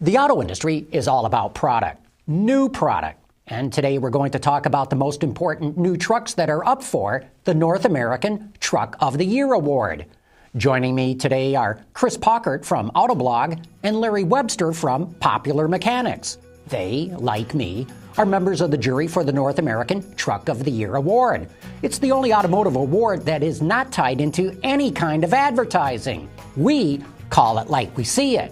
The auto industry is all about product, new product. And today we're going to talk about the most important new trucks that are up for the North American Truck of the Year Award. Joining me today are Chris Pockert from Autoblog and Larry Webster from Popular Mechanics. They, like me, are members of the jury for the North American Truck of the Year Award. It's the only automotive award that is not tied into any kind of advertising. We call it like we see it.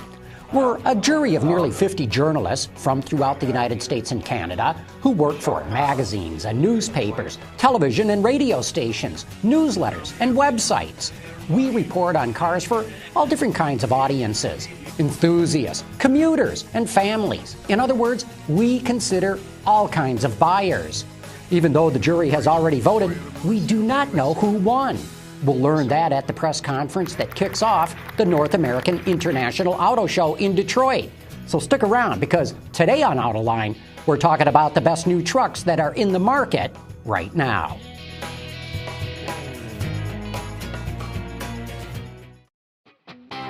We're a jury of nearly 50 journalists from throughout the United States and Canada who work for magazines and newspapers, television and radio stations, newsletters and websites. We report on cars for all different kinds of audiences, enthusiasts, commuters, and families. In other words, we consider all kinds of buyers. Even though the jury has already voted, we do not know who won. We'll learn that at the press conference that kicks off the North American International Auto Show in Detroit. So stick around, because today on Autoline, we're talking about the best new trucks that are in the market right now.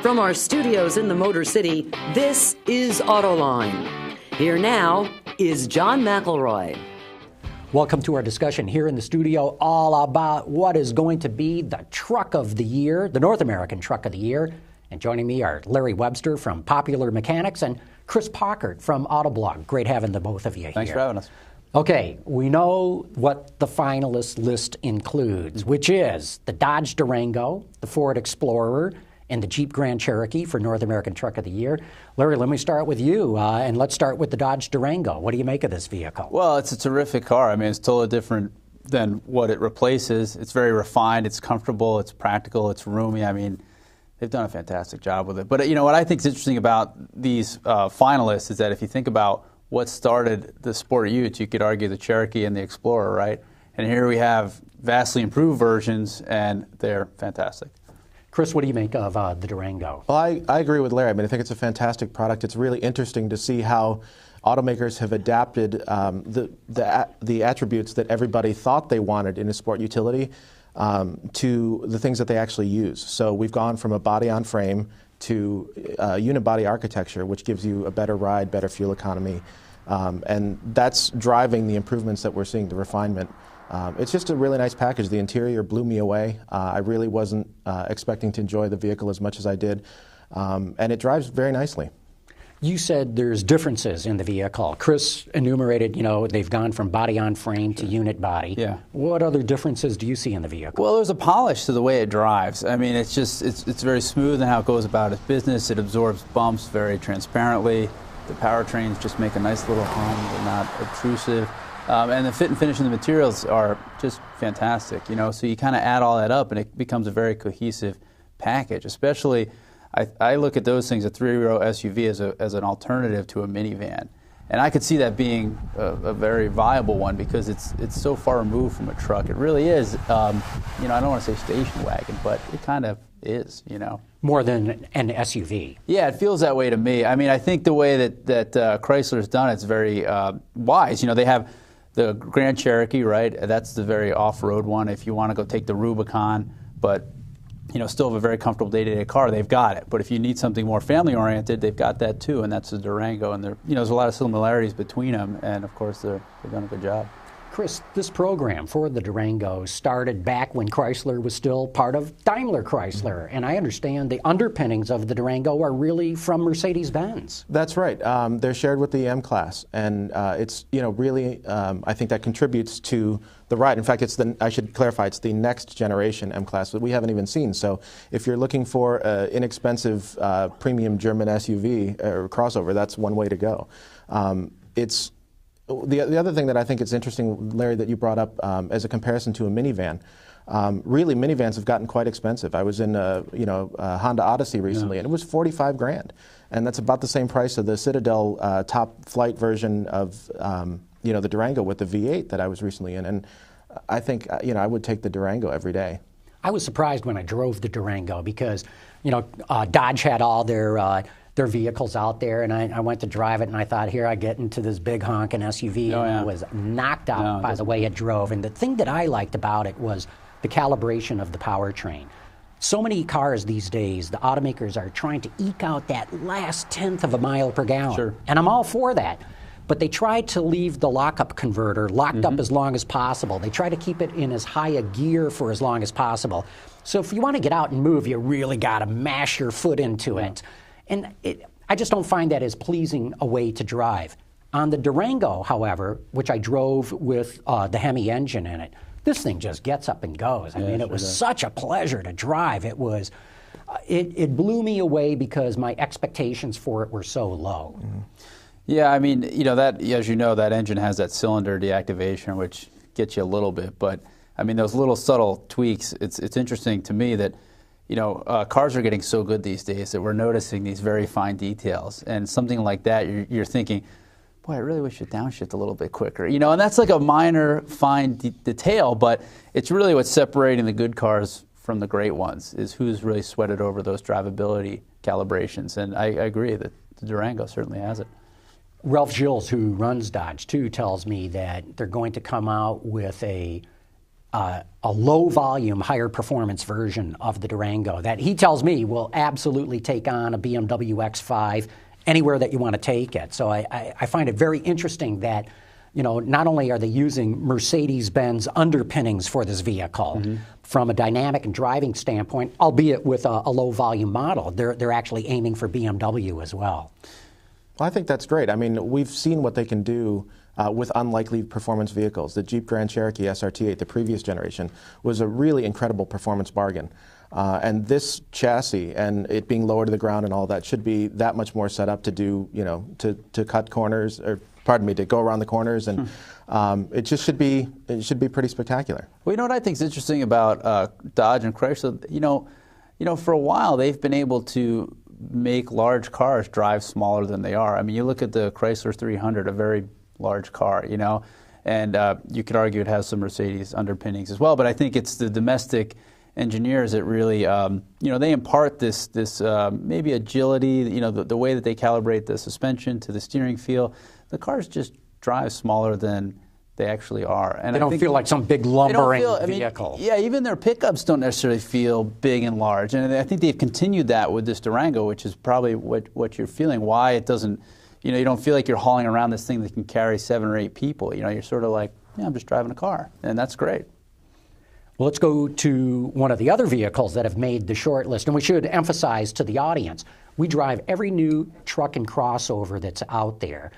From our studios in the Motor City, this is Autoline. Here now is John McElroy. Welcome to our discussion here in the studio, all about what is going to be the Truck of the Year, the North American Truck of the Year. And joining me are Larry Webster from Popular Mechanics and Chris Pockert from Autoblog. Great having the both of you here. Thanks for having us. Okay, we know what the finalist list includes, which is the Dodge Durango, the Ford Explorer, and the Jeep Grand Cherokee for North American Truck of the Year. Larry, let me start with you, and let's start with the Dodge Durango. What do you make of this vehicle? Well, it's a terrific car. I mean, it's totally different than what it replaces. It's very refined, it's comfortable, it's practical, it's roomy. I mean, they've done a fantastic job with it. But you know, what I think is interesting about these finalists is that if you think about what started the sport utes, you could argue the Cherokee and the Explorer, right? And here we have vastly improved versions, and they're fantastic. Chris, what do you make of the Durango? Well, I agree with Larry. I mean, I think it's a fantastic product. It's really interesting to see how automakers have adapted the attributes that everybody thought they wanted in a sport utility to the things that they actually use. So we've gone from a body-on-frame to unibody architecture, which gives you a better ride, better fuel economy, and that's driving the improvements that we're seeing, the refinement. It's just a really nice package. The interior blew me away. I really wasn't expecting to enjoy the vehicle as much as I did, and it drives very nicely. You said there's differences in the vehicle. Chris enumerated, you know, they've gone from body-on-frame to unit body. Yeah. What other differences do you see in the vehicle? Well, there's a polish to the way it drives. I mean, it's very smooth in how it goes about its business. It absorbs bumps very transparently. The powertrains just make a nice little hum. They're not obtrusive. And the fit and finish of the materials are just fantastic, you know, so you kind of add all that up and it becomes a very cohesive package. Especially, I look at those things, a three-row SUV, as an alternative to a minivan. And I could see that being a very viable one because it's so far removed from a truck. It really is, you know, I don't want to say station wagon, but it kind of is, you know. More than an SUV. Yeah, it feels that way to me. I mean, I think the way that Chrysler's done it's very wise. You know, they have the Grand Cherokee, right? That's the very off-road one. If you want to go take the Rubicon, but you know, still have a very comfortable day-to-day car, they've got it. But if you need something more family-oriented, they've got that too, and that's the Durango. And you know, there's a lot of similarities between them, and of course, they've done a good job. Chris, this program for the Durango started back when Chrysler was still part of Daimler Chrysler, and I understand the underpinnings of the Durango are really from Mercedes-Benz. That's right. They're shared with the M-Class, and it's, you know, really, I think that contributes to the ride. In fact, I should clarify, it's the next generation M-Class that we haven't even seen. So if you're looking for an inexpensive premium German SUV or crossover, that's one way to go. The other thing that I think is interesting, Larry, that you brought up as a comparison to a minivan, really minivans have gotten quite expensive. I was in a Honda Odyssey recently, and it was 45 grand, and that's about the same price of the Citadel top flight version of the Durango with the V8 that I was recently in. And I think I would take the Durango every day. I was surprised when I drove the Durango because Dodge had all their vehicles out there, and I went to drive it, and I thought, here I get into this big honking SUV, and I was knocked out by the way it drove. And the thing that I liked about it was the calibration of the powertrain. So many cars these days, the automakers are trying to eke out that last tenth of a mile per gallon. Sure. And I'm all for that. But they try to leave the lockup converter locked up as long as possible. They try to keep it in as high a gear for as long as possible. So if you want to get out and move, you really got to mash your foot into it. And I just don't find that as pleasing a way to drive. On the Durango, however, which I drove with the Hemi engine in it, this thing just gets up and goes. I mean, it was such a pleasure to drive. It was, it blew me away because my expectations for it were so low. Yeah, I mean, that, as you know, that engine has that cylinder deactivation, which gets you a little bit. But I mean, those little subtle tweaks. It's interesting to me that, cars are getting so good these days that we're noticing these very fine details. And something like that, you're thinking, boy, I really wish you'd downshift a little bit quicker. And that's like a minor, fine detail, but it's really what's separating the good cars from the great ones is who's really sweated over those drivability calibrations. And I agree that the Durango certainly has it. Ralph Gilles, who runs Dodge, too, tells me that they're going to come out with a low-volume, higher-performance version of the Durango that he tells me will absolutely take on a BMW X5 anywhere that you want to take it. So I find it very interesting that, not only are they using Mercedes-Benz underpinnings for this vehicle from a dynamic and driving standpoint, albeit with a low-volume model, they're actually aiming for BMW as well. Well, I think that's great. I mean, we've seen what they can do with unlikely performance vehicles. The Jeep Grand Cherokee SRT8, the previous generation, was a really incredible performance bargain. And this chassis and it being lower to the ground and all that should be that much more set up to do, to cut corners, or pardon me, to go around the corners, and it should be pretty spectacular. Well, what I think is interesting about Dodge and Chrysler, for a while they've been able to make large cars drive smaller than they are. I mean, you look at the Chrysler 300, a very large car, and you could argue it has some Mercedes underpinnings as well, but I think it's the domestic engineers that really, they impart this maybe agility, the way that they calibrate the suspension to the steering feel. The cars just drive smaller than they actually are. And they don't feel like some big lumbering vehicle. Yeah, even their pickups don't necessarily feel big and large. And I think they've continued that with this Durango, which is probably what you're feeling. Why it doesn't, you don't feel like you're hauling around this thing that can carry 7 or 8 people. You're sort of like, yeah, I'm just driving a car. And that's great. Well, let's go to one of the other vehicles that have made the short list. And we should emphasize to the audience, we drive every new truck and crossover that's out there.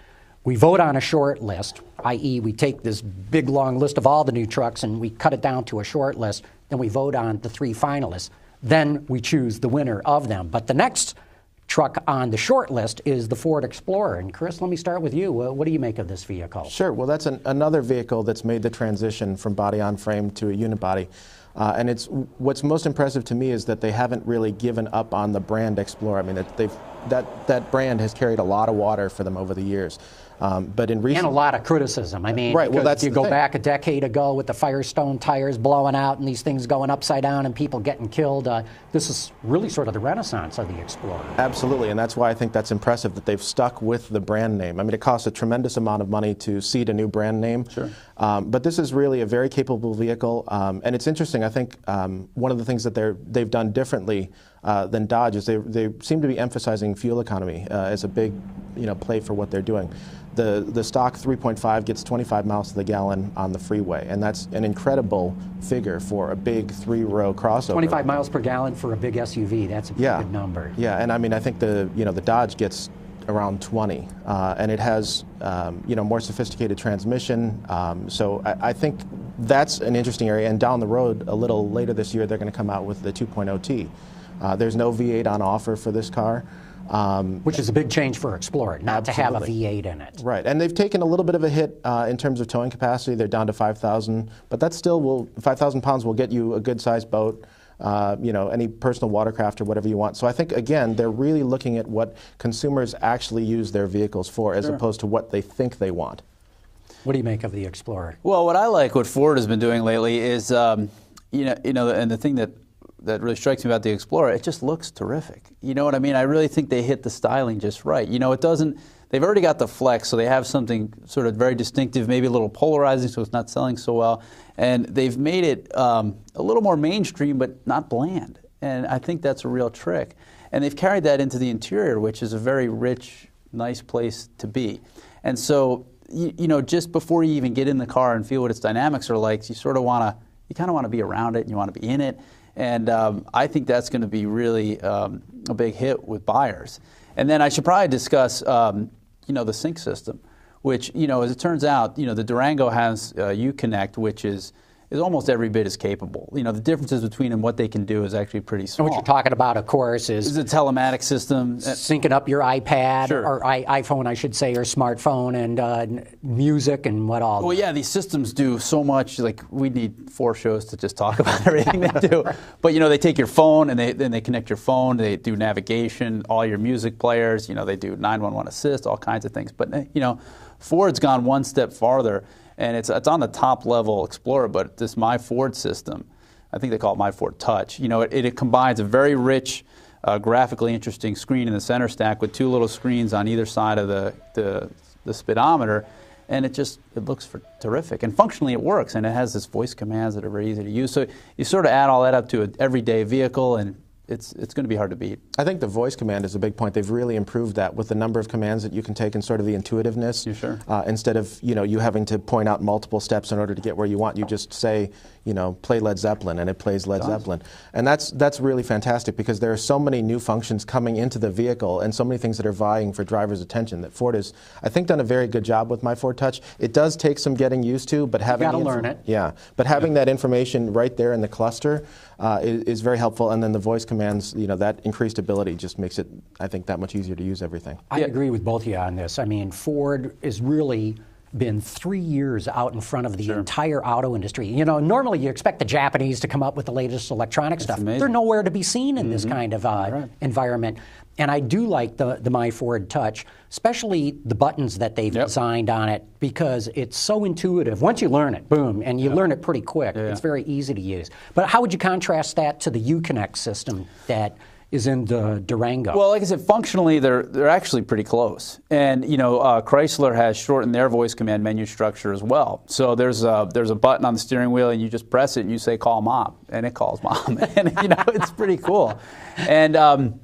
We vote on a short list, i.e. we take this big, long list of all the new trucks and we cut it down to a short list. Then we vote on the 3 finalists. Then we choose the winner of them. But the next truck on the short list is the Ford Explorer. And Chris, let me start with you. What do you make of this vehicle? Sure. Well, that's another vehicle that's made the transition from body-on-frame to a unibody. And what's most impressive to me is that they haven't really given up on the brand Explorer. I mean, that brand has carried a lot of water for them over the years. But in recent... And a lot of criticism. I mean, right, well, that's you go back a decade ago with the Firestone tires blowing out and these things going upside down and people getting killed. This is really sort of the renaissance of the Explorer. Absolutely, and that's why I think that's impressive that they've stuck with the brand name. I mean, it costs a tremendous amount of money to seed a new brand name. Sure. But this is really a very capable vehicle, and it's interesting. I think one of the things that they've done differently than Dodge is they seem to be emphasizing fuel economy as a big play for what they're doing. The stock 3.5 gets 25 miles to the gallon on the freeway, and that's an incredible figure for a big 3-row crossover. 25 miles per gallon for a big SUV, that's a good number. Yeah, and I mean, I think the Dodge gets around 20, and it has more sophisticated transmission. So I think that's an interesting area. And down the road, a little later this year, they're going to come out with the 2.0T. There's no V8 on offer for this car. Which is a big change for Explorer, not absolutely. to have a V8 in it. Right, and they've taken a little bit of a hit in terms of towing capacity. They're down to 5,000, but that still 5,000 pounds will get you a good-sized boat, any personal watercraft or whatever you want. So I think, again, they're really looking at what consumers actually use their vehicles for as opposed to what they think they want. What do you make of the Explorer? Well, what I like, what Ford has been doing lately is, and the thing that really strikes me about the Explorer, it just looks terrific. You know what I mean? I really think they hit the styling just right. It doesn't, they've already got the flex, so they have something sort of very distinctive, maybe a little polarizing, so it's not selling so well. And they've made it a little more mainstream, but not bland. And I think that's a real trick. And they've carried that into the interior, which is a very rich, nice place to be. And so, you know, just before you even get in the car and feel what its dynamics are like, you sort of want to, you kind of want to be around it and you want to be in it. And I think that's going to be really a big hit with buyers. And then I should probably discuss, you know, the sync system, which, you know, as it turns out, you know, the Durango has Uconnect, which is almost every bit as capable. You know, the differences between them, what they can do, is actually pretty small. And what you're talking about, of course, is a telematic system. Syncing up your iPad, Sure. or iPhone, I should say, or smartphone, and music and what all. Well, yeah, these systems do so much. Like, we need 4 shows to just talk about everything they do. But, you know, they take your phone and then they connect your phone. They do navigation, all your music players. You know, they do 911 assist, all kinds of things. But, you know, Ford's gone one step farther. And it's on the top level Explorer, but this My Ford system, I think they call it My Ford Touch. You know, it combines a very rich, graphically interesting screen in the center stack with 2 little screens on either side of the speedometer, and it looks terrific. And functionally, it works, and it has this voice commands that are very easy to use. So you sort of add all that up to an everyday vehicle, and it's going to be hard to beat. I think the voice command is a big point. They've really improved that with the number of commands that you can take and sort of the intuitiveness. Sure. Instead of, you know, you having to point out multiple steps in order to get where you want, you just say, you know, play Led Zeppelin, and it plays Led Zeppelin. And that's really fantastic, because there are so many new functions coming into the vehicle and so many things that are vying for drivers' attention that Ford has, I think, done a very good job with My Ford Touch. It does take some getting used to, but having you got to learn it. Yeah, but having that information right there in the cluster is very helpful. And then the voice commands, you know, that increased ability just makes it, I think, that much easier to use everything. I agree with both of you on this. I mean, Ford has really been 3 years out in front of the entire auto industry. You know, normally you expect the Japanese to come up with the latest electronic stuff. Amazing. They're nowhere to be seen in this kind of environment. And I do like the My Ford Touch, especially the buttons that they've designed on it, because it's so intuitive. Once you learn it, boom, and you learn it pretty quick. It's very easy to use. But how would you contrast that to the Uconnect system that is in the Durango? Well, like I said, functionally, they're actually pretty close. And, you know, Chrysler has shortened their voice command menu structure as well. So there's a button on the steering wheel, and you just press it, and you say, call mom, and it calls mom. And, you know, it's pretty cool. And,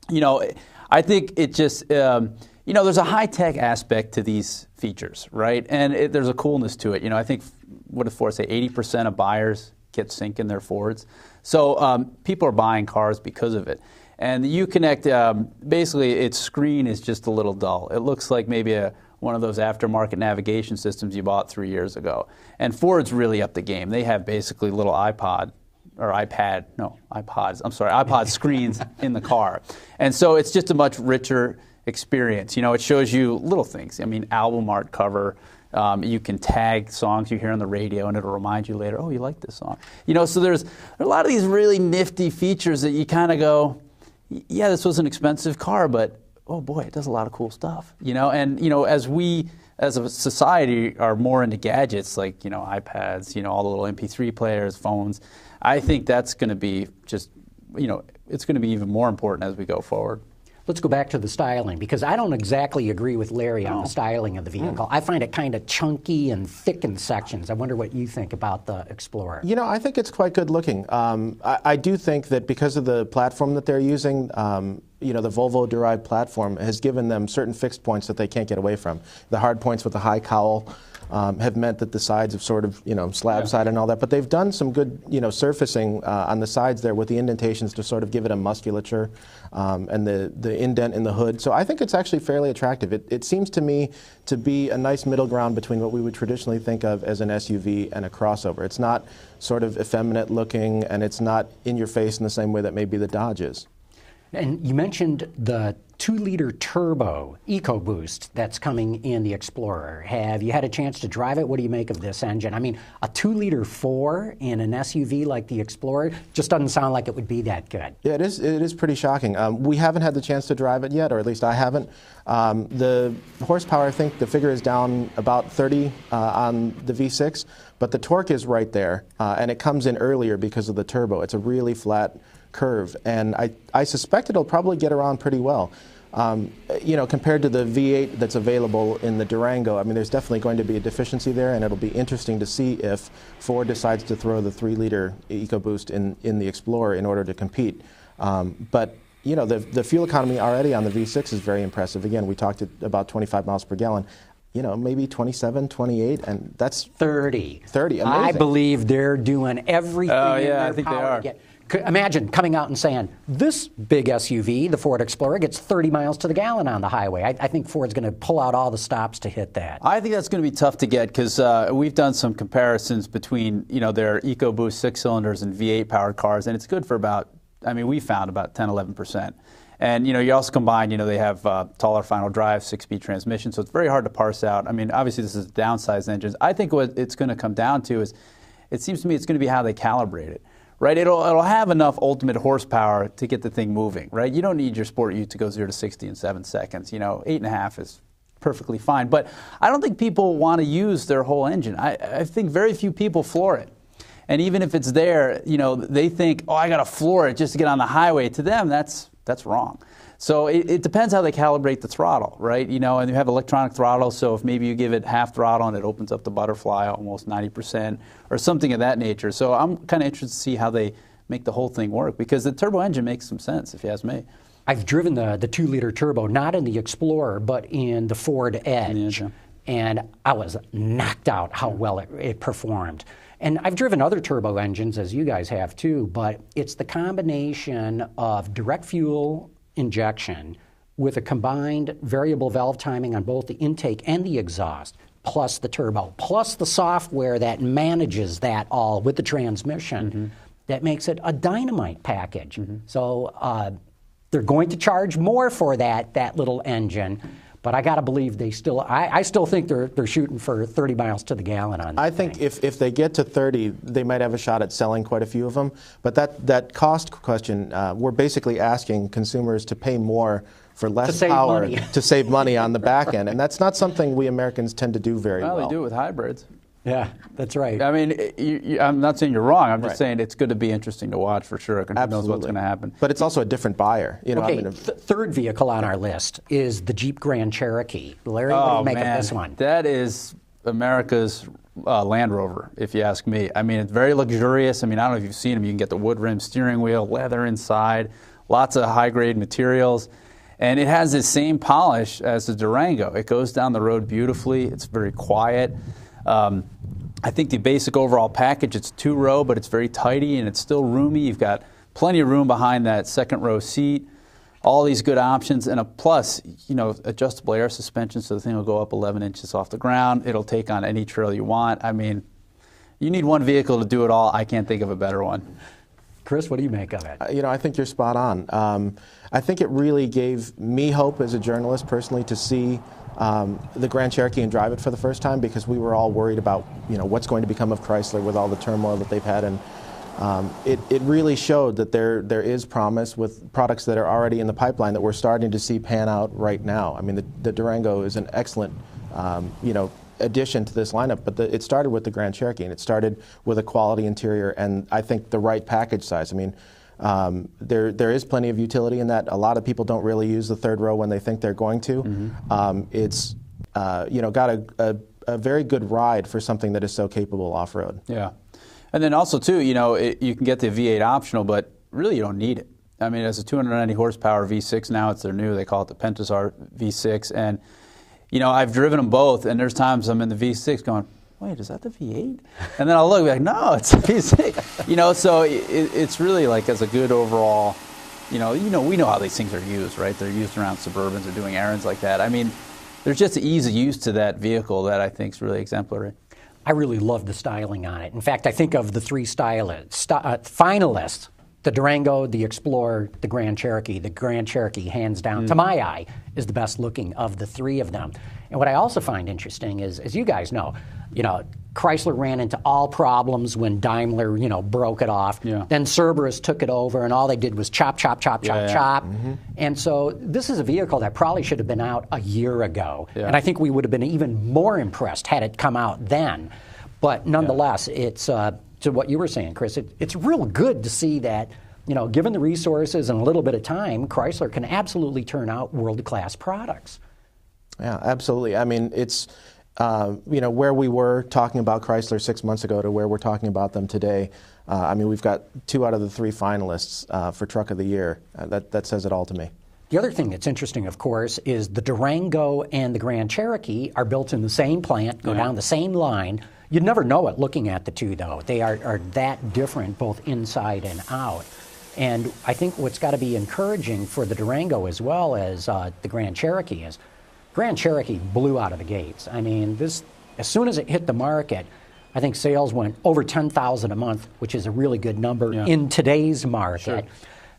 you know, I think it just, you know, there's a high-tech aspect to these features, right? And there's a coolness to it. You know, I think, what did Ford say, 80% of buyers get sync in their Fords. So people are buying cars because of it. And the Uconnect, basically, its screen is just a little dull. It looks like maybe one of those aftermarket navigation systems you bought 3 years ago. And Ford's really upped the game. They have basically little iPod screens in the car. And so it's just a much richer experience. You know, it shows you little things. I mean, album art cover. You can tag songs you hear on the radio, and it'll remind you later, oh, you like this song. You know, so there's a lot of these really nifty features that you kind of go, yeah, this was an expensive car, but oh boy, it does a lot of cool stuff. You know, and you know, as we as a society are more into gadgets, like, you know, iPads, you know, all the little MP3 players, phones, I think that's going to be just, you know, it's going to be even more important as we go forward. Let's go back to the styling, because I don't exactly agree with Larry on the styling of the vehicle. I find it kind of chunky and thick in sections. I wonder what you think about the Explorer. You know, I think it's quite good looking. I do think that because of the platform that they're using, you know, the Volvo-derived platform has given them certain fixed points that they can't get away from. The hard points with the high cowl have meant that the sides have sort of, you know, slab side and all that. But they've done some good, you know, surfacing on the sides there with the indentations to sort of give it a musculature, and the indent in the hood. So I think it's actually fairly attractive. It seems to me to be a nice middle ground between what we would traditionally think of as an SUV and a crossover. It's not sort of effeminate looking, and it's not in your face in the same way that maybe the Dodge is. And you mentioned the 2-liter turbo EcoBoost that's coming in the Explorer. Have you had a chance to drive it? What do you make of this engine? I mean, a 2-liter 4 in an SUV like the Explorer just doesn't sound like it would be that good. Yeah, it is pretty shocking. We haven't had the chance to drive it yet, or at least I haven't. The horsepower, I think the figure is down about 30 on the V6, but the torque is right there, and it comes in earlier because of the turbo. It's a really flat curve, and I suspect it'll probably get around pretty well. You know, compared to the V8 that's available in the Durango, I mean, there's definitely going to be a deficiency there, and it'll be interesting to see if Ford decides to throw the 3-liter EcoBoost in the Explorer in order to compete. But you know, the fuel economy already on the V6 is very impressive. Again, we talked about 25 miles per gallon. You know, maybe 27, 28, and that's 30. 30, amazing. I believe they're doing everything in their I think they power are. to get. Imagine coming out and saying, this big SUV, the Ford Explorer, gets 30 miles to the gallon on the highway. I think Ford's going to pull out all the stops to hit that. I think that's going to be tough to get because we've done some comparisons between, you know, their EcoBoost 6 cylinders and V8 powered cars, and it's good for about, I mean, we found about 10, 11%. And, you know, you also combine, you know, they have taller final drive, 6-speed transmission, so it's very hard to parse out. I mean, obviously this is downsized engines. I think what it's going to come down to is, it seems to me it's going to be how they calibrate it. Right, it'll have enough ultimate horsepower to get the thing moving. Right, you don't need your Sport Ute to go 0 to 60 in 7 seconds. You know, 8.5 is perfectly fine. But I don't think people want to use their whole engine. I think very few people floor it. And even if it's there, you know, they think, oh, I got to floor it just to get on the highway. To them, that's wrong. So it depends how they calibrate the throttle, right? You know, and you have electronic throttle, so if maybe you give it half throttle and it opens up the butterfly almost 90% or something of that nature. So I'm kind of interested to see how they make the whole thing work because the turbo engine makes some sense, if you ask me. I've driven the 2-liter turbo, not in the Explorer, but in the Ford Edge. And I was knocked out how well it performed. And I've driven other turbo engines, as you guys have too, but it's the combination of direct fuel injection with a combined variable valve timing on both the intake and the exhaust, plus the turbo, plus the software that manages that all with the transmission, that makes it a dynamite package. So they're going to charge more for that little engine. But I got to believe they still. I still think they're shooting for 30 miles to the gallon on that. I think if they get to 30, they might have a shot at selling quite a few of them. But that cost question, we're basically asking consumers to pay more for less power to save money on the back end, and that's not something we Americans tend to do very well. Well, they do it with hybrids. Yeah, that's right. I mean, I'm not saying you're wrong. I'm just saying it's going to be interesting to watch for sure. Who knows what's going to happen? But it's also a different buyer. You know, Okay, I mean, third vehicle on our list is the Jeep Grand Cherokee. Larry, what do you make of this one? That is America's Land Rover, if you ask me. I mean, it's very luxurious. I mean, I don't know if you've seen them. You can get the wood rim steering wheel, leather inside, lots of high-grade materials. And it has the same polish as the Durango. It goes down the road beautifully. It's very quiet. I think the basic overall package, it's 2-row, but it's very tidy and it's still roomy. You've got plenty of room behind that second-row seat. All these good options, and a plus, you know, adjustable air suspension, so the thing will go up 11 inches off the ground. It'll take on any trail you want. I mean, you need one vehicle to do it all. I can't think of a better one. Chris, what do you make of it? You know, I think you're spot on. I think it really gave me hope as a journalist personally to see the Grand Cherokee and drive it for the first time, because we were all worried about, you know, what's going to become of Chrysler with all the turmoil that they've had. And it really showed that there is promise with products that are already in the pipeline that we're starting to see pan out right now. I mean, the Durango is an excellent, you know, addition to this lineup, but it started with the Grand Cherokee, and it started with a quality interior and I think the right package size. I mean, there is plenty of utility in that. A lot of people don't really use the third row when they think they're going to. It's you know, got a very good ride for something that is so capable off-road. Yeah. And then also, too, you know, you can get the V8 optional, but really you don't need it. I mean, it's a 290 horsepower V6 now. It's their new, they call it the Pentastar V6. And, you know, I've driven them both, and there's times I'm in the V6 going, wait, is that the V8? And then I'll look like, no, it's the V6. You know, so it's really like as a good overall, you know, we know how these things are used, right? They're used around Suburbans or doing errands like that. I mean, there's just an ease of use to that vehicle that I think is really exemplary. I really love the styling on it. In fact, I think of the three finalists, the Durango, the Explorer, the Grand Cherokee. The Grand Cherokee, hands down, to my eye, is the best looking of the three of them. And what I also find interesting is, as you guys know, Chrysler ran into all problems when Daimler, broke it off. Yeah. Then Cerberus took it over, and all they did was chop. Mm-hmm. And so this is a vehicle that probably should have been out a year ago. Yeah. And I think we would have been even more impressed had it come out then. But nonetheless, it's to what you were saying, Chris, it's real good to see that given the resources and a little bit of time, Chrysler can absolutely turn out world-class products. Yeah, absolutely. I mean, it's, where we were talking about Chrysler 6 months ago to where we're talking about them today. I mean, we've got 2 out of the 3 finalists for Truck of the Year. That says it all to me. The other thing that's interesting, of course, is the Durango and the Grand Cherokee are built in the same plant, go down the same line. You'd never know it looking at the two, though. They are that different, both inside and out. And I think what's got to be encouraging for the Durango as well as the Grand Cherokee is Grand Cherokee blew out of the gates. I mean, as soon as it hit the market, I think sales went over 10,000 a month, which is a really good number in today's market. Sure.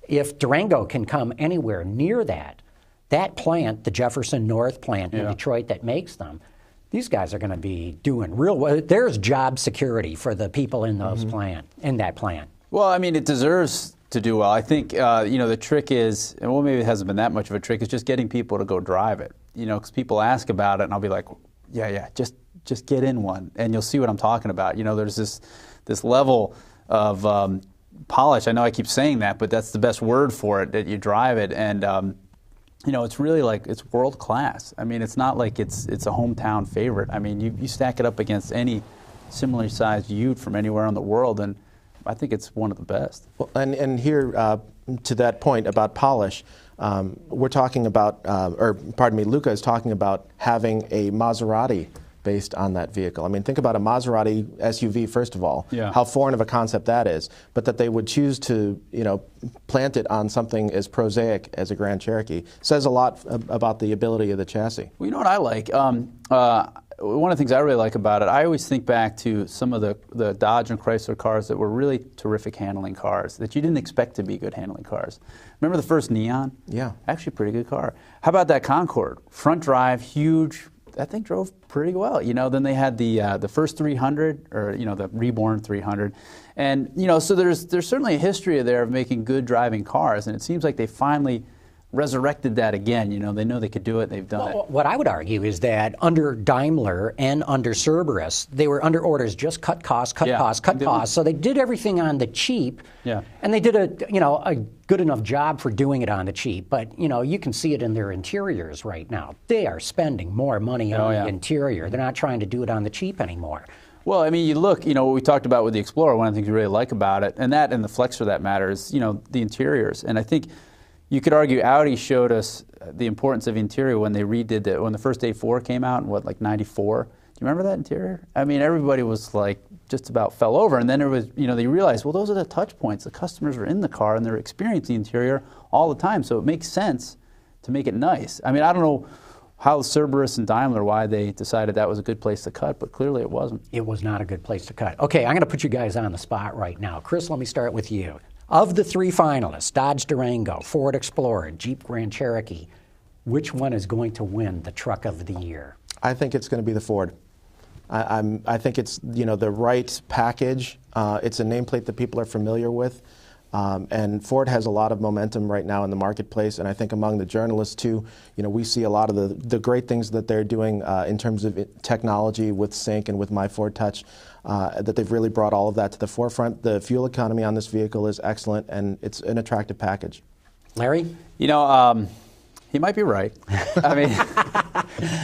If Durango can come anywhere near that plant, the Jefferson North plant in Detroit that makes them, these guys are going to be doing real well. There's job security for the people in those in that plant. Well, I mean, it deserves to do well. I think, the trick is, and well, maybe it hasn't been that much of a trick, is just getting people to go drive it. Because people ask about it, and I'll be like, just get in one, and you'll see what I'm talking about. There's this level of polish. I know I keep saying that, but that's the best word for it, that you drive it, and it's really like it's world class. I mean, it's not like it's a hometown favorite. I mean, you stack it up against any similarly sized ute from anywhere in the world, and I think it's one of the best. Well, and here, to that point about polish, we're talking about, Luca is talking about having a Maserati based on that vehicle. I mean, think about a Maserati SUV, first of all, how foreign of a concept that is, but that they would choose to, plant it on something as prosaic as a Grand Cherokee says a lot about the ability of the chassis. Well, you know what I like? One of the things I really like about it, I always think back to some of the Dodge and Chrysler cars that were really terrific handling cars that you didn't expect to be good handling cars. Remember the first Neon? Yeah. Actually a pretty good car. How about that Concorde? Front drive, huge. That thing drove pretty well. Then they had the first 300, or the reborn 300, and so there's certainly a history there of making good driving cars, and it seems like they finally resurrected that again. They know they could do it. They've done it. What I would argue is that under Daimler and under Cerberus, they were under orders just cut costs. So they did everything on the cheap. Yeah. And they did a good enough job for doing it on the cheap. But you can see it in their interiors right now. They are spending more money on the interior. They're not trying to do it on the cheap anymore. Well, I mean, you look, what we talked about with the Explorer, one of the things we really like about it, and the Flex for that matter, is, the interiors. And I think you could argue Audi showed us the importance of interior when they redid when the first A4 came out in, like 94. Do you remember that interior? I mean, everybody was like, just about fell over. And then there was, they realized, well, those are the touch points. The customers are in the car and they're experiencing the interior all the time. So it makes sense to make it nice. I mean, I don't know how Cerberus and Daimler, why they decided that was a good place to cut, but clearly it wasn't. It was not a good place to cut. Okay, I'm going to put you guys on the spot right now. Chris, let me start with you. Of the 3 finalists, Dodge Durango, Ford Explorer, Jeep Grand Cherokee, which one is going to win the Truck of the Year? I think it's going to be the Ford. I think it's the right package. It's a nameplate that people are familiar with, and Ford has a lot of momentum right now in the marketplace. And I think among the journalists too, we see a lot of the great things that they're doing in terms of technology with Sync and with My Ford Touch. That they've really brought all of that to the forefront. The fuel economy on this vehicle is excellent, and it's an attractive package. Larry? He might be right. I mean,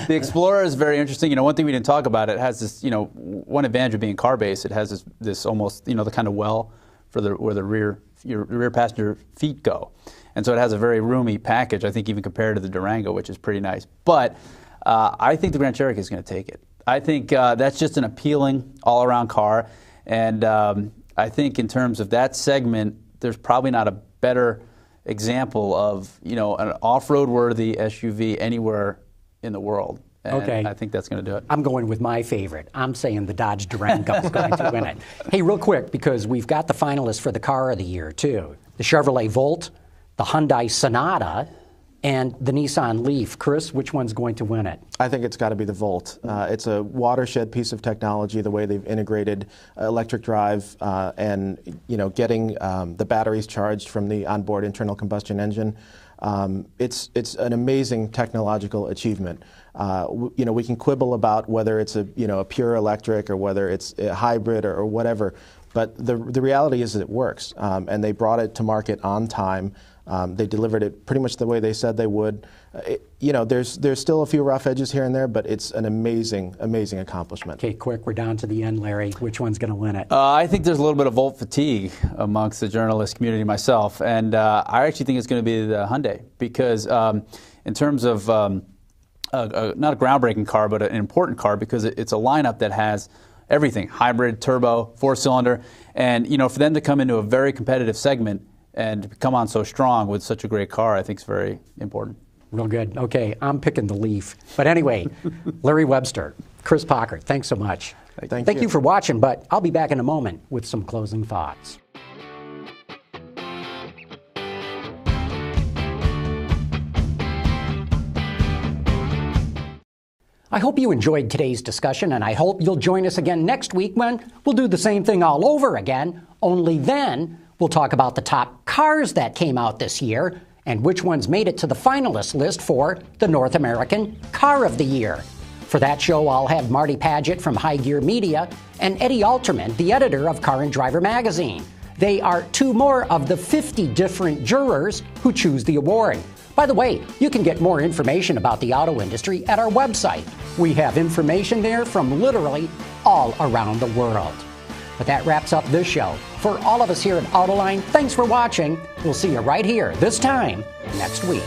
the Explorer is very interesting. One thing we didn't talk about, it has this, one advantage of being car-based, it has this almost, the kind of well for where your rear passenger feet go. And so it has a very roomy package, I think, even compared to the Durango, which is pretty nice. But I think the Grand Cherokee is going to take it. I think that's just an appealing all-around car, and I think in terms of that segment, there's probably not a better example of an off-road worthy SUV anywhere in the world. And okay. I think that's going to do it. I'm going with my favorite. I'm saying the Dodge Durango is going to win it. Hey, real quick, because we've got the finalists for the Car of the Year too: the Chevrolet Volt, the Hyundai Sonata, and the Nissan Leaf. Chris, which one's going to win it? I think it's got to be the Volt. It's a watershed piece of technology, the way they've integrated electric drive and getting the batteries charged from the onboard internal combustion engine. It's an amazing technological achievement. We can quibble about whether it's a pure electric or whether it's a hybrid or whatever, But the reality is that it works, and they brought it to market on time. They delivered it pretty much the way they said they would. There's still a few rough edges here and there, but it's an amazing, amazing accomplishment. Okay, quick, we're down to the end, Larry. Which one's going to win it? I think there's a little bit of Volt fatigue amongst the journalist community myself, and I actually think it's going to be the Hyundai because in terms of not a groundbreaking car, but an important car because it's a lineup that has everything: hybrid, turbo, 4-cylinder, and for them to come into a very competitive segment and come on so strong with such a great car, I think is very important. Real good. Okay, I'm picking the Leaf. But anyway, Larry Webster, Chris Pockert, thanks so much. Thank you for watching, but I'll be back in a moment with some closing thoughts. I hope you enjoyed today's discussion, and I hope you'll join us again next week when we'll do the same thing all over again, only then we'll talk about the top cars that came out this year and which ones made it to the finalist list for the North American Car of the Year. For that show, I'll have Marty Padgett from High Gear Media and Eddie Alterman, the editor of Car and Driver magazine. They are two more of the 50 different jurors who choose the award. By the way, you can get more information about the auto industry at our website. We have information there from literally all around the world. But that wraps up this show. For all of us here at Autoline, thanks for watching. We'll see you right here, this time next week.